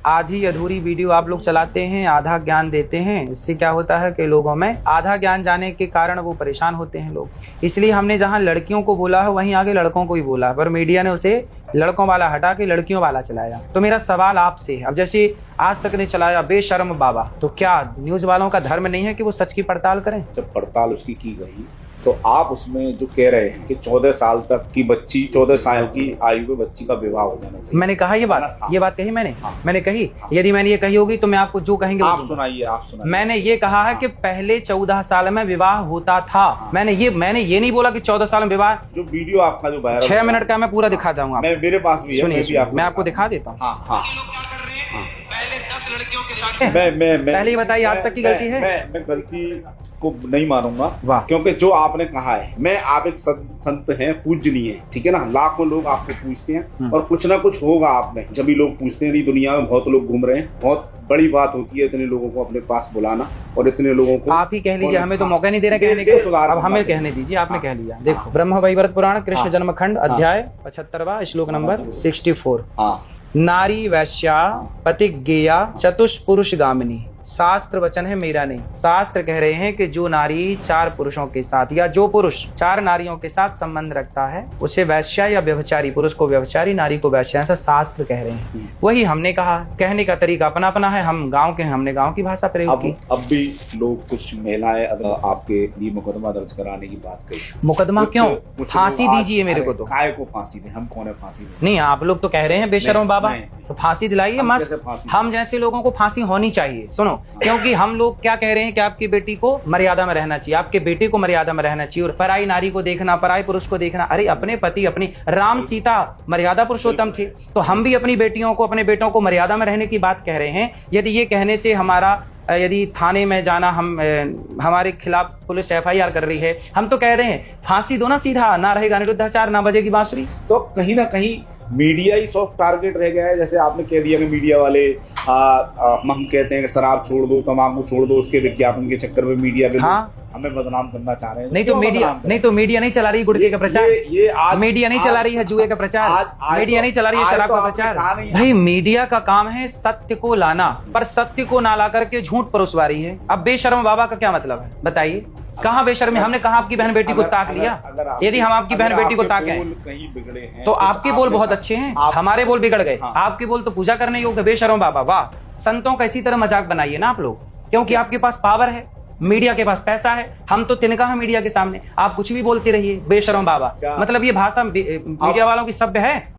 आधी अधूरी वीडियो आप लोग चलाते हैं, आधा ज्ञान देते हैं। इससे क्या होता है कि लोगों में आधा ज्ञान जाने के कारण वो परेशान होते हैं लोग। इसलिए हमने जहां लड़कियों को बोला है वहीं आगे लड़कों को ही बोला, पर मीडिया ने उसे लड़कों वाला हटा के लड़कियों वाला चलाया। तो मेरा सवाल आपसे है, अब जैसे आज तक ने चलाया बेशर्म बाबा, तो क्या न्यूज वालों का धर्म नहीं है कि वो सच की पड़ताल करें? जब पड़ताल उसकी की गई तो आप उसमें जो कह रहे हैं कि 14 साल तक की बच्ची, 14 साल की आयु में बच्ची का विवाह हो जाना चाहिए, मैंने कहा ये बात कही मैंने? मैंने कही? यदि मैंने ये कही होगी तो मैं आपको जो कहेंगे आप सुनाइए। मैंने ये कहा है कि पहले 14 साल में विवाह होता था। मैंने ये नहीं बोला कि 14 साल में विवाह। जो वीडियो आपका जो वायरल 6 मिनट का मैं पूरा दिखा दूंगा, मेरे पास भी है। सुनिए, मैं आपको दिखा देता हूँ। पहले 10 लड़कियों के साथ पहले ये बताइए, आज तक की गलती है? मैं गलती को नहीं मानूंगा, वाह। क्योंकि जो आपने कहा है, मैं आप एक संत हैं, पूजनीय है, ठीक है ना। लाखों लोग आपको पूछते हैं और कुछ ना कुछ होगा आप में, जब भी लोग पूछते हैं। दुनिया में बहुत लोग घूम रहे हैं, बहुत बड़ी बात होती है इतने लोगों को अपने पास बुलाना और इतने लोगों को। आप ही कह लीजिए, हमें तो मौका नहीं दे रहे कहने को, अब हमें कहने दीजिए। आपने कह लिया। देखो, ब्रह्म वैवर्त पुराण कृष्ण जन्म खंड अध्याय 75वां श्लोक नंबर 64। नारी वैश्या पतिज्ञेया चतुष्पुरुष गामिनी। शास्त्र वचन है, मेरा नहीं। शास्त्र कह रहे हैं कि जो नारी 4 पुरुषों के साथ या जो पुरुष 4 नारियों के साथ संबंध रखता है उसे वैश्या या व्यभिचारी, पुरुष को व्यभिचारी, नारी को वैश्या, ऐसा शास्त्र कह रहे हैं। वही हमने कहा, कहने का तरीका अपना अपना है। हम गांव के हैं, हमने गांव की भाषा प्रयोग की। अब भी लोग, कुछ महिलाएं आपके लिए मुकदमा दर्ज कराने की बात कही। मुकदमा क्यों? फांसी दीजिए मेरे को। तो काय को फांसी दे? हम कौन है फांसी दे? नहीं, आप लोग तो कह रहे हैं बेशर्म बाबा, तो फांसी दिलाइए मस्त। हम जैसे लोगों को फांसी होनी चाहिए। सुनो, क्योंकि हम लोग क्या कह रहे हैं कि आपकी बेटी को मर्यादा में रहना चाहिए, आपके बेटे को मर्यादा में रहना चाहिए, और पराई नारी को देखना, पराई पुरुष को देखना। अरे अपने पति, अपनी राम सीता मर्यादा पुरुषोत्तम थे, तो हम भी अपनी बेटियों को, अपने बेटों को मर्यादा में रहने की बात कह रहे हैं। यदि ये कहने से यदि थाने में जाना, हमारे खिलाफ पुलिस FIR कर रही है, हम तो कह रहे हैं फांसी दो ना सीधा, ना रहेगा निरुद्धाचार, ना बजेगी बांसुरी। तो कहीं ना कहीं मीडिया ही सॉफ्ट टारगेट रह गया है। जैसे आपने कह दिया कि मीडिया वाले हम कहते हैं कि शराब छोड़ दो, तंबाकू छोड़ दो, उसके विज्ञापन के चक्कर में मीडिया के हमें बदनाम करना चाह रहे हैं। नहीं तो मीडिया नहीं चला रही गुटखे का प्रचार, ये आज मीडिया नहीं चला रही है जुए का प्रचार, मीडिया नहीं चला रही है शराब का प्रचार। भाई मीडिया का काम है सत्य को लाना, पर सत्य को ना ला करके झूठ परोसवा रही है। अब बेशर्म बाबा का क्या मतलब है बताइए? कहाँ बेशर्म है? हमने कहा आपकी बहन बेटी को ताक लिया। यदि हम आपकी बहन बेटी को ताके कहीं बिगड़े हैं तो आपके बोल बहुत अच्छे हैं, हमारे बोल बिगड़ गए। आपके बोल तो पूजा करने योग्य। बेशर्म बाबा, वाह। संतों का इसी तरह मजाक बनाइए ना आप लोग, क्योंकि आपके पास पावर है, मीडिया के पास पैसा है। हम तो तिनका है मीडिया के सामने, आप कुछ भी बोलते रहिए बेशर्म बाबा। मतलब ये भाषा मीडिया वालों की सभ्य है?